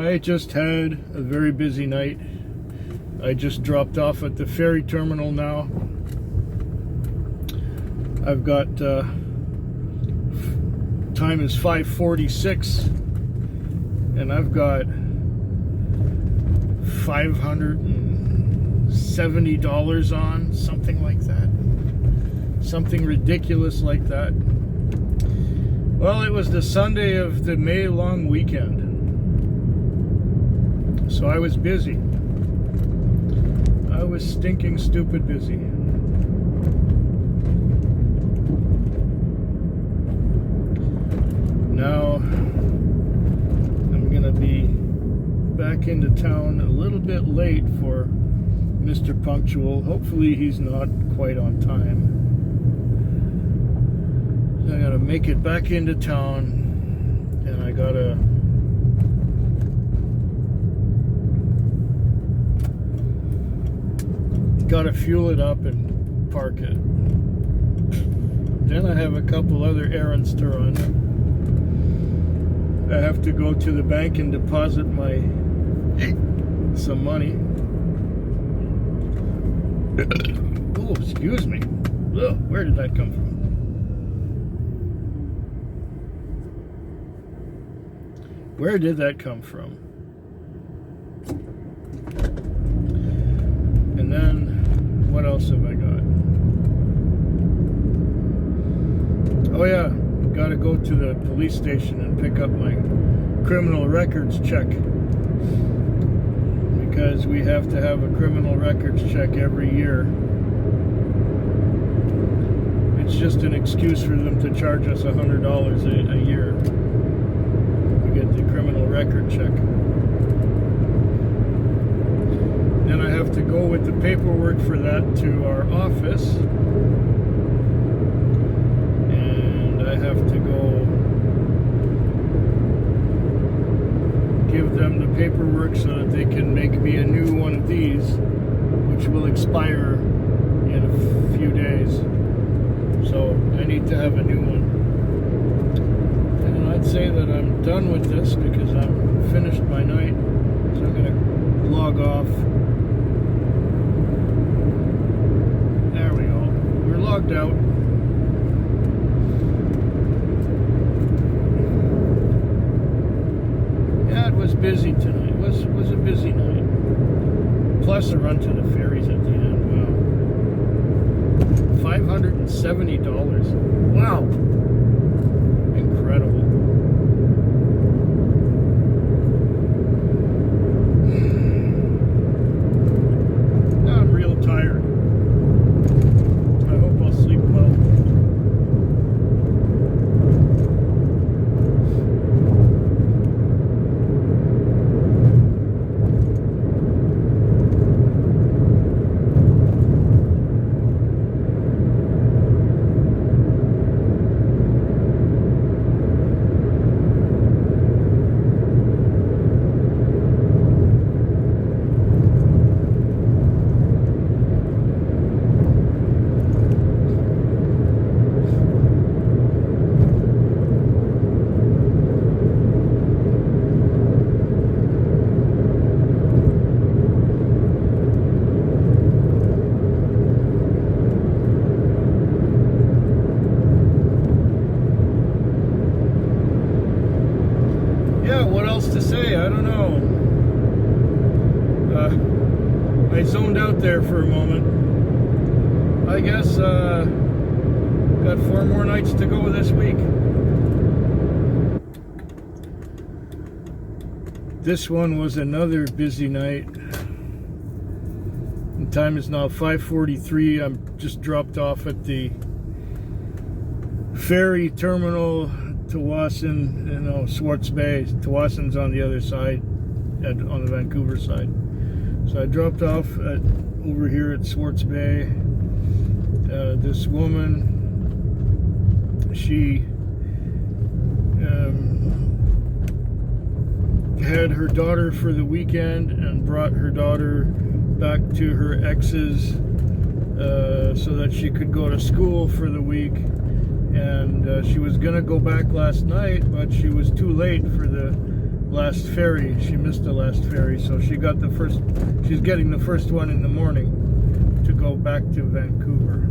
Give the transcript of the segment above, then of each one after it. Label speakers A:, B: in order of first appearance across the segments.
A: I just had a very busy night. I just dropped off at the ferry terminal now. I've got, time is 5:46, and I've got $570 on, something like that. Something ridiculous like that. Well, it was the Sunday of the May long weekend. So I was busy. I was stinking stupid busy. Now I'm gonna be back into town a little bit late for Mr. Punctual. Hopefully he's not quite on time. I gotta make it back into town, and I gotta fuel it up and park it. Then I have a couple other errands to run. I have to go to the bank and deposit some money. Oh, excuse me. Ugh, where did that come from? Where did that come from? And then, what else have I got? Oh yeah, gotta go to the police station and pick up my criminal records check. Because we have to have a criminal records check every year. It's just an excuse for them to charge us $100 a year. Get the criminal record check. Then I have to go with the paperwork for that to our office, and I have to go give them the paperwork so that they can make me a new one of these, which will expire in a few days. So I need to have a new one. I'd say that I'm done with this because I'm finished my night, so I'm going to log off. There we go. We're logged out. Yeah, it was busy tonight. It was a busy night. Plus a run to the ferries at the end. Wow. $570. Wow. Incredible. Tired. I hope I'll sleep well. What else to say? I don't know. I zoned out there for a moment. I guess got 4 more nights to go this week. This one was another busy night. The time is now 5:43. I'm just dropped off at the ferry terminal. Tawasin, Swartz Bay. Tawasin's on the other side, on the Vancouver side. So I dropped off over here at Swartz Bay. This woman, she had her daughter for the weekend and brought her daughter back to her ex's so that she could go to school for the week. And she was gonna go back last night, but she was too late for the last ferry. She missed the last ferry, so she got the first. She's getting the first one in the morning to go back to Vancouver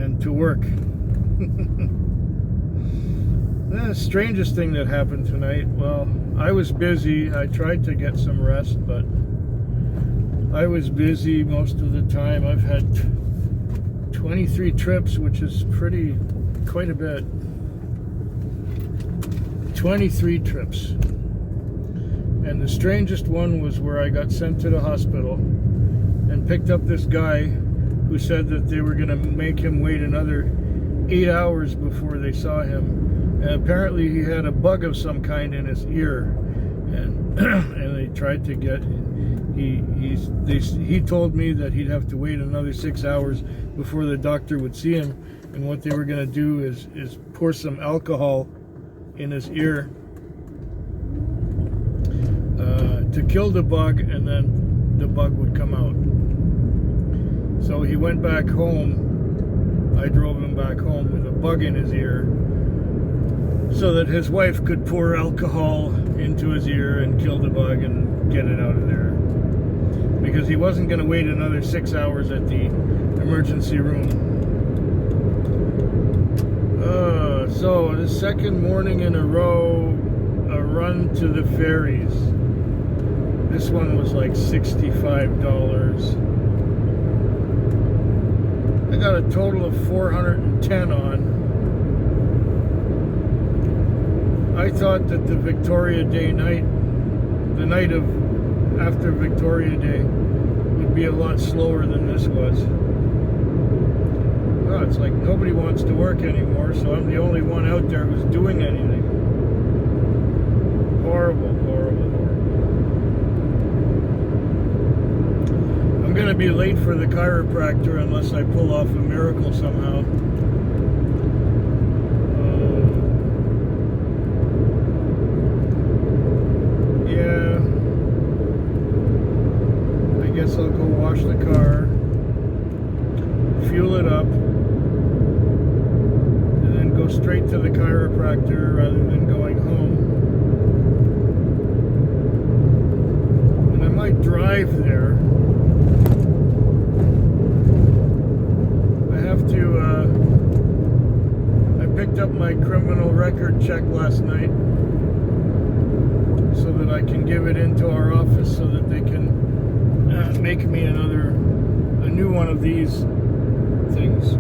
A: and to work. The strangest thing that happened tonight, well, I was busy. I tried to get some rest, but I was busy most of the time. I've had 23 trips, which is quite a bit. 23 trips. And the strangest one was where I got sent to the hospital and picked up this guy who said that they were going to make him wait another 8 hours before they saw him. And apparently he had a bug of some kind in his ear, and and they tried to get. He told me that he'd have to wait another 6 hours before the doctor would see him, and what they were going to do is pour some alcohol in his ear to kill the bug, and then the bug would come out. So he went back home. I drove him back home with a bug in his ear, so that his wife could pour alcohol into his ear and kill the bug and get it out of there. Because he wasn't going to wait another 6 hours at the emergency room. So the second morning in a row, a run to the ferries. This one was like $65. I got a total of 410 on. I thought that the Victoria Day night, the night of after Victoria Day, would be a lot slower than this was. Well, it's like nobody wants to work anymore, so I'm the only one out there who's doing anything. Horrible, horrible, horrible. I'm going to be late for the chiropractor unless I pull off a miracle somehow. I'll go wash the car, fuel it up, and then go straight to the chiropractor rather than going home. And I might drive there. I picked up my criminal record check last night so that I can give it into our office so that they can make me a new one of these things.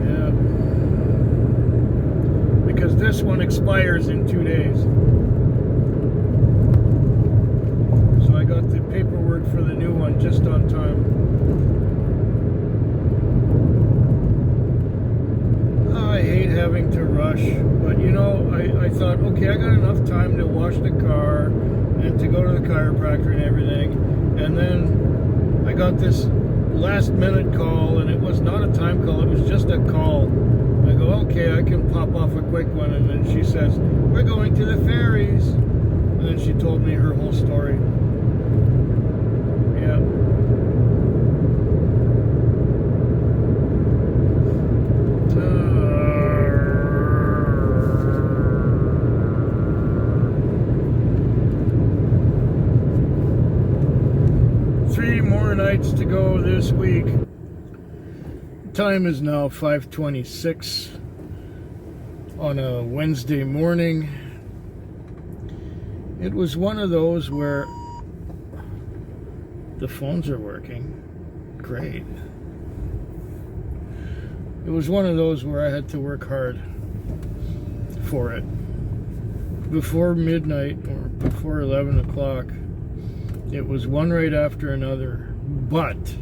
A: Yeah. Because this one expires in 2 days. So I got the paperwork for the new one just on time. I hate having to rush, but you know, I thought, okay, I got enough time to wash the car and to go to the chiropractor and everything, and then I got this last minute call, and it was not a time call, it was just a call. I go, okay, I can pop off a quick one, and then she says, we're going to the ferries, and then she told me her whole story. Yeah. 3 more nights to go this week. Time is now 5:26 on a Wednesday morning. It was one of those where the phones are working. Great. It was one of those where I had to work hard for it. Before midnight or before 11 o'clock, it was one right after another, but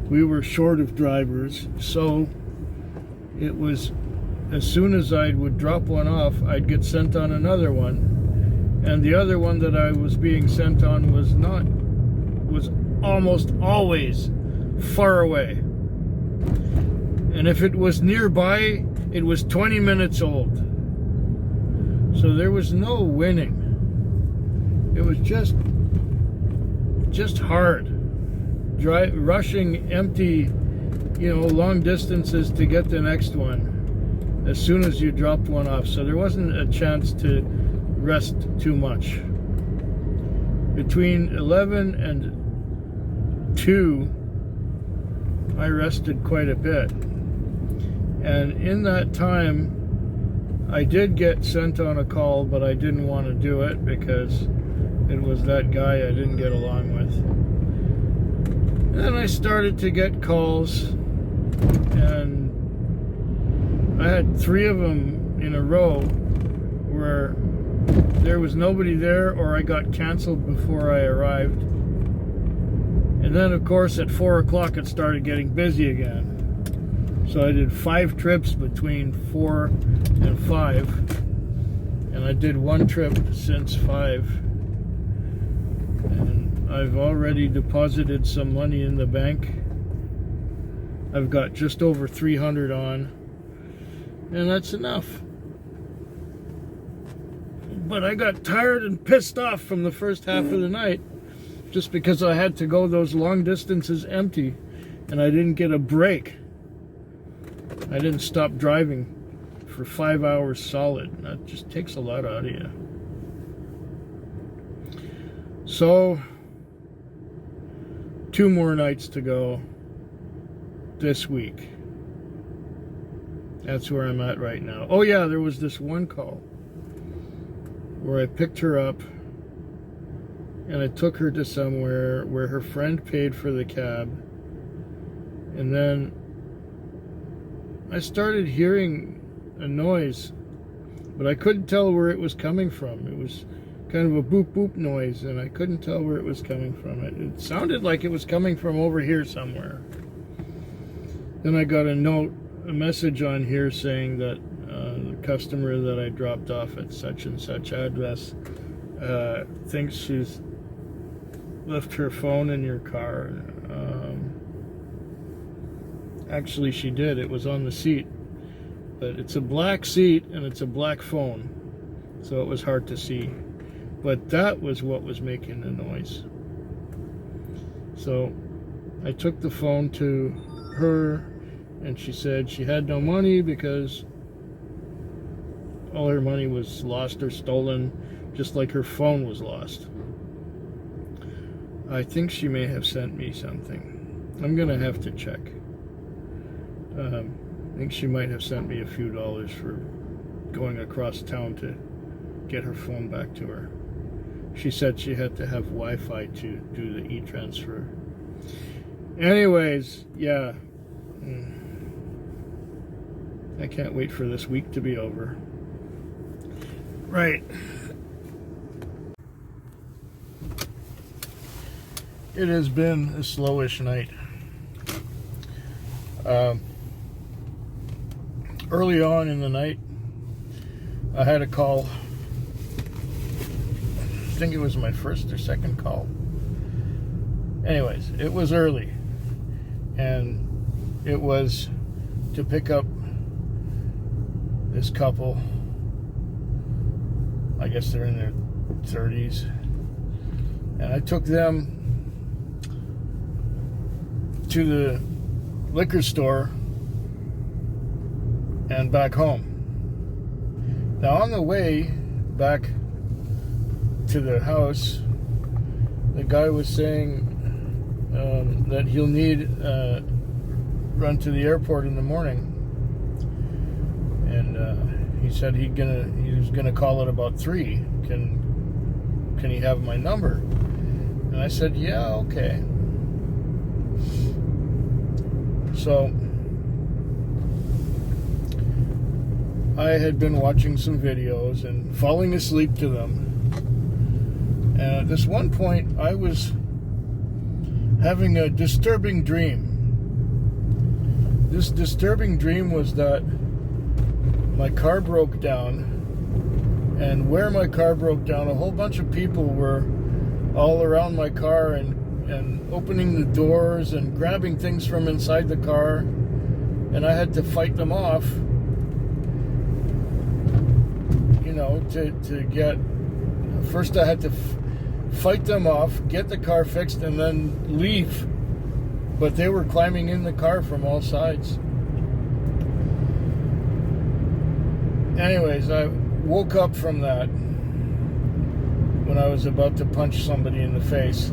A: we were short of drivers, so it was as soon as I would drop one off, I'd get sent on another one, and the other one that I was being sent on was almost always far away, and if it was nearby, it was 20 minutes old, so there was no winning. It was just hard. Rushing empty, long distances to get the next one. as soon as you dropped one off. So there wasn't a chance to rest too much. Between 11 and 2, I rested quite a bit. And in that time, I did get sent on a call, but I didn't want to do it because it was that guy I didn't get along with. And then I started to get calls, and I had 3 of them in a row where there was nobody there, or I got canceled before I arrived. And then, of course, at 4 o'clock it started getting busy again. So I did 5 trips between 4 and 5, and I did 1 trip since 5. And I've already deposited some money in the bank. I've got just over 300 on, and that's enough. But I got tired and pissed off from the first half of the night, just because I had to go those long distances empty, and I didn't get a break. I didn't stop driving for 5 hours solid. That just takes a lot out of you. So, 2 more nights to go this week. That's where I'm at right now. Oh yeah, there was this one call where I picked her up and I took her to somewhere where her friend paid for the cab, and then I started hearing a noise, but I couldn't tell where it was coming from. It was kind of a boop boop noise, and I couldn't tell where it was coming from. It sounded like it was coming from over here somewhere. Then I got a message on here saying that the customer that I dropped off at such and such address thinks she's left her phone in your car. Actually, she did. It was on the seat. But it's a black seat and it's a black phone, so it was hard to see. But that was what was making the noise. So I took the phone to her, and she said she had no money because all her money was lost or stolen, just like her phone was lost. I think she may have sent me something. I'm gonna have to check. I think she might have sent me a few dollars for going across town to get her phone back to her. She said she had to have Wi-Fi to do the e-transfer. Anyways, yeah. I can't wait for this week to be over. Right. It has been a slowish night. Early on in the night, I had a call. I think it was my first or second call. Anyways, it was early, and it was to pick up this couple. I guess they're in their 30s, and I took them to the liquor store and back home. Now on the way back to the house, the guy was saying that he'll need run to the airport in the morning, and he said he was gonna call at about 3. Can he have my number? And I said, yeah, okay. So I had been watching some videos and falling asleep to them. And at this one point, I was having a disturbing dream. This disturbing dream was that my car broke down, and where my car broke down, a whole bunch of people were all around my car and opening the doors and grabbing things from inside the car, and I had to fight them off, you know, to get, first I had to fight them off, get the car fixed, and then leave. But they were climbing in the car from all sides. Anyways, I woke up from that when I was about to punch somebody in the face.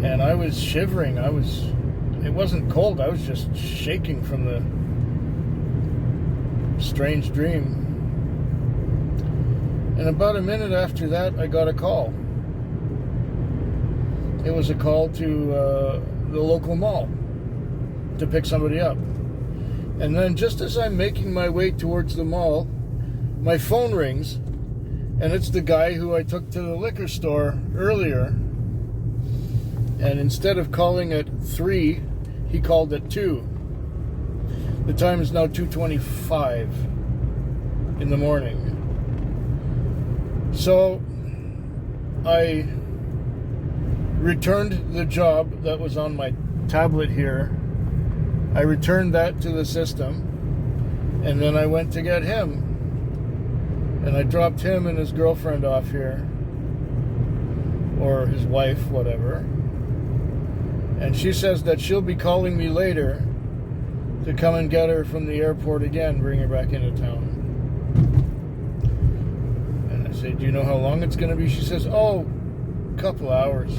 A: And I was shivering. It wasn't cold. I was just shaking from the strange dream. And about a minute after that, I got a call. It was a call to the local mall to pick somebody up. And then just as I'm making my way towards the mall, my phone rings, and it's the guy who I took to the liquor store earlier. And instead of calling at 3, he called at 2. The time is now 2:25 in the morning. So I returned the job that was on my tablet here. I returned that to the system, and then I went to get him. And I dropped him and his girlfriend off here, or his wife, whatever. And she says that she'll be calling me later to come and get her from the airport again, bring her back into town. And I say, do you know how long it's going to be? She says, a couple hours.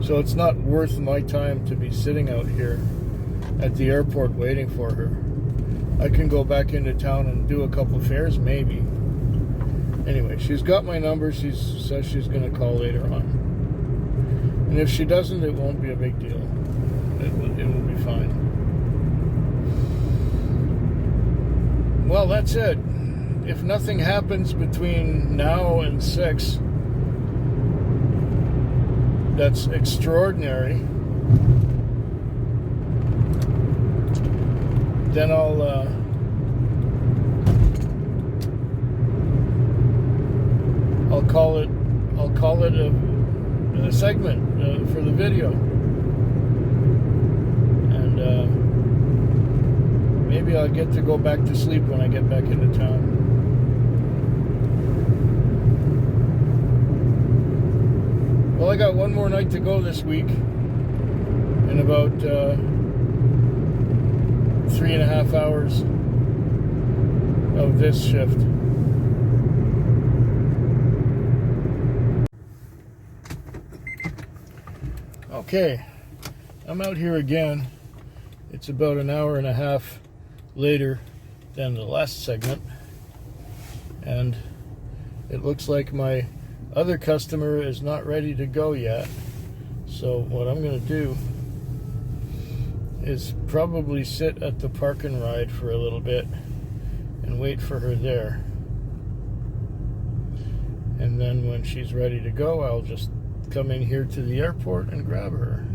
A: So it's not worth my time to be sitting out here at the airport waiting for her. I can go back into town and do a couple of fares, maybe. Anyway, she's got my number. She says she's going to call later on. And if she doesn't, it won't be a big deal. It will be fine. Well, that's it. If nothing happens between now and 6, that's extraordinary, then I'll call it a segment for the video, and maybe I'll get to go back to sleep when I get back into town. Well, I got one more night to go this week, in about 3.5 hours of this shift. Okay, I'm out here again. It's about an hour and a half later than the last segment, and it looks like my other customer is not ready to go yet. So what I'm going to do is probably sit at the park and ride for a little bit and wait for her there. And then when she's ready to go, I'll just come in here to the airport and grab her.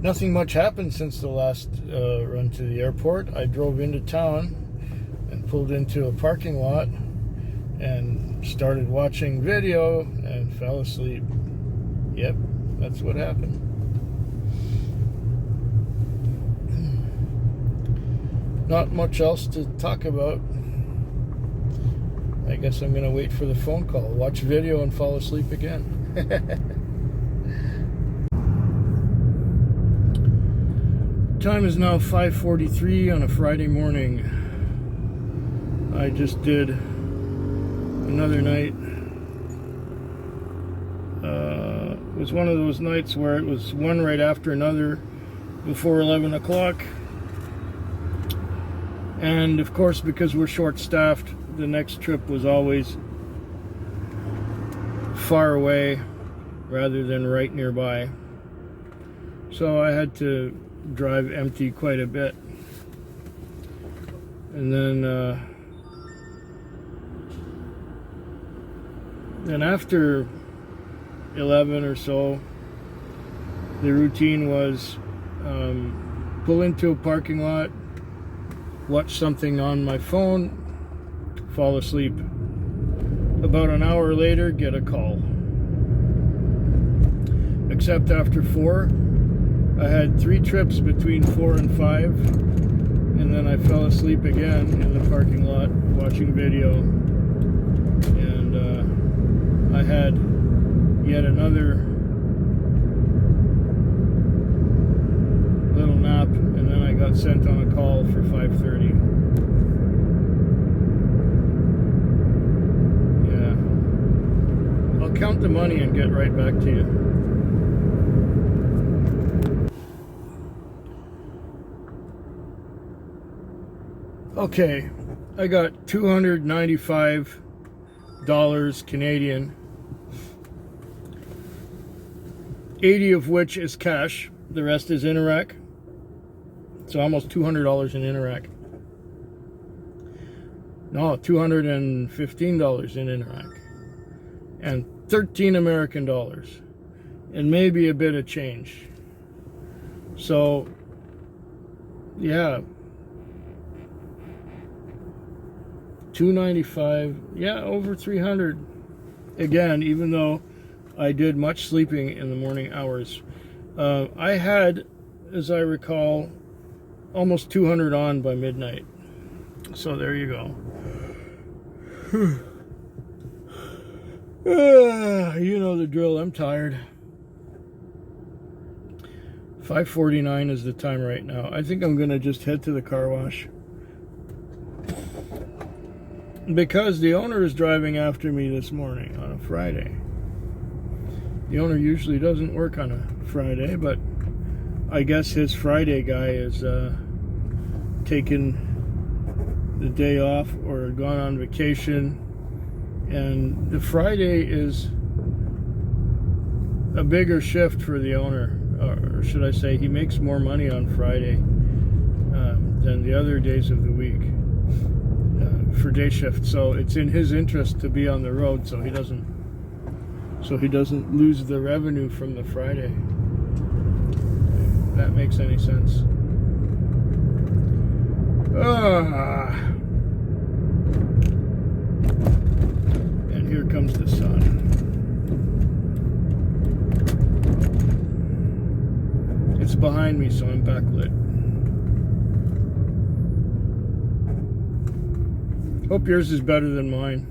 A: Nothing much happened since the last run to the airport. I drove into town and pulled into a parking lot and started watching video and fell asleep. Yep, that's what happened. Not much else to talk about. I guess I'm going to wait for the phone call, watch video, and fall asleep again. Time is now 5:43 on a Friday morning. I just did another night. It was one of those nights where it was one right after another before 11 o'clock. And of course, because we're short-staffed, the next trip was always far away rather than right nearby. So I had to drive empty quite a bit. And then after 11 or so, the routine was pull into a parking lot, watch something on my phone, fall asleep. About an hour later, get a call. Except after 4, I had 3 trips between 4 and 5, and then I fell asleep again in the parking lot watching video. And I had yet another little nap, and then I got sent on a call for 5:30. the money and get right back to you. Okay, I got $295 Canadian, 80 of which is cash. The rest is Interac. So almost $200 in Interac. No, $215 in Interac. And 13 American dollars. And maybe a bit of change. So, yeah. $295, yeah, over 300. Again, even though I did much sleeping in the morning hours. I had, as I recall, almost 200 on by midnight. So there you go. You know the drill, I'm tired. 5:49 is the time right now. I think I'm gonna just head to the car wash. Because the owner is driving after me this morning on a Friday. The owner usually doesn't work on a Friday, but I guess his Friday guy is taking the day off or gone on vacation. And the Friday is a bigger shift for the owner. Or should I say, he makes more money on Friday than the other days of the week. For day shift, so it's in his interest to be on the road, so he doesn't lose the revenue from the Friday. If that makes any sense. And here comes the sun. It's behind me, so I'm backlit. Hope yours is better than mine.